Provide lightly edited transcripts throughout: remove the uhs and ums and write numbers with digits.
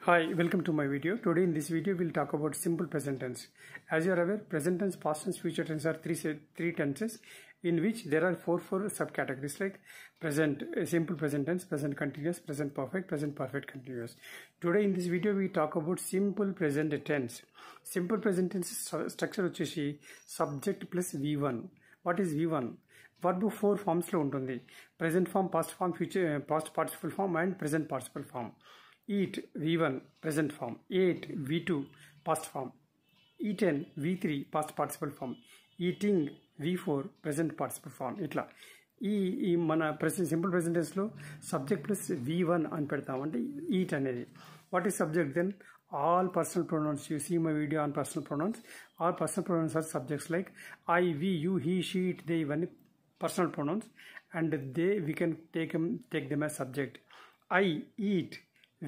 Hi, welcome to my video. Today in this video we'll talk about simple present tense. As you are aware, present tense, past tense, future tense are three tenses in which there are four subcategories like present, simple present tense, present continuous, present perfect continuous. Today in this video we talk about simple present tense. Simple present tense structure vachesi subject plus V1. What is V1? Verb four forms lo untundi. Present form, past form, future past participle form and present participle form. Eat V1 present form, ate V2 past form, eaten V3 past participle form, eating V4 present participle form. Itla ఈ మన simple present tense లో subject plus V1 అని పెడతాం అంటే eat అనేది. What is subject then? All personal pronouns. You see my video on personal pronouns. All personal pronouns are subjects like I, we, you, he, she, it, they, ఇవన్నీ personal pronouns and they we can take them as subject. I eat,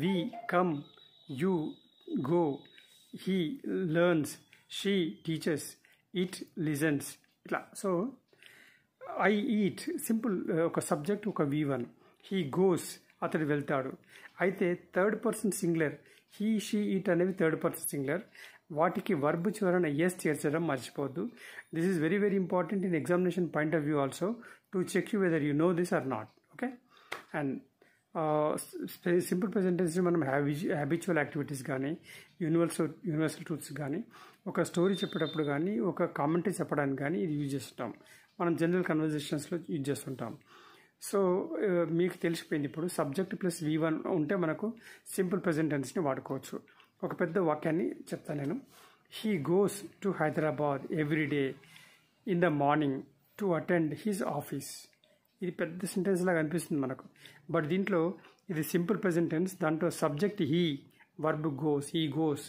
we come, you go, he learns, she teaches, it listens. Itla. So I eat simple oka subject oka V1. He goes atadu veltadu. Aithe third person singular he, she, it అనేవి third person singular. వాటికి verb చివరన S చేర్చడం మర్చిపోవద్దు. This is very very important in examination point of view also to check you whether you know this or not. Okay. And simple present tense మనం habitual activities కానీ universal truths కానీ ఒక story చెప్పేటప్పుడు కానీ ఒక commentary చెప్పడానికి కానీ ఇది యూజ్ చేస్తుంటాం. మనం జనరల్ కన్వర్జేషన్స్లో యూజ్ చేస్తుంటాం. సో మీకు తెలిసిపోయింది ఇప్పుడు సబ్జెక్ట్ ప్లస్ V1 ఉంటే మనకు సింపుల్ ప్రెజెంట్ టెన్స్ని వాడుకోవచ్చు. ఒక పెద్ద వాక్యాన్ని చెప్తాను నేను. He goes to Hyderabad every day in the morning to attend his office. ఇది పెద్ద సెంటెన్స్ లాగా అనిపిస్తుంది మనకు, బట్ దీంట్లో ఇది సింపుల్ ప్రెజెంట్ టెన్స్. దాంట్లో subject he, verb goes, he goes,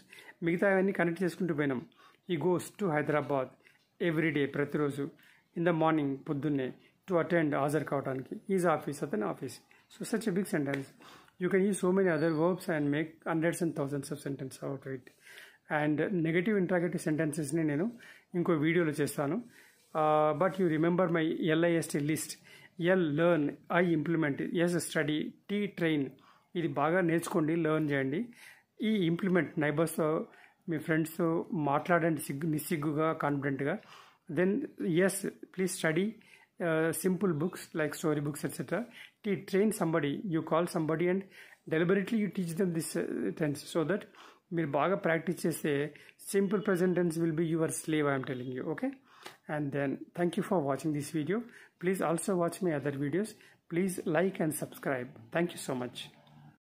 మిగతా అవన్నీ కనెక్ట్ చేసుకుంటూ పోయినాం. He goes to Hyderabad every day ప్రతిరోజు, ఇన్ ద మార్నింగ్ పొద్దున్నే, టు అటెండ్ హాజరు కావడానికి, ఈజ్ ఆఫీస్ అతని office. So such a big sentence. You can use so many other verbs and make hundreds and thousands of sentence out of it. And negative interrogative సెంటెన్సెస్ని నేను ఇంకో వీడియోలో చేస్తాను. But you remember my LIST list. L learn, I implement, S study, T train. ఇది బాగా నేర్చుకోండి, learn చేయండి. ఈ ఇంప్లిమెంట్ నైబర్స్తో మీ ఫ్రెండ్స్తో మాట్లాడండి నిస్సిగ్గుగా కాన్ఫిడెంట్గా. Then yes please study simple books like story books etcetera. To train somebody, you call somebody and deliberately you teach them this tense so that మీరు బాగా ప్రాక్టీస్ చేస్తే simple present tense will be your slave, I'm telling you. Okay. And then thank you for watching this video. Please also watch my other videos. Please like and subscribe. Thank you so much.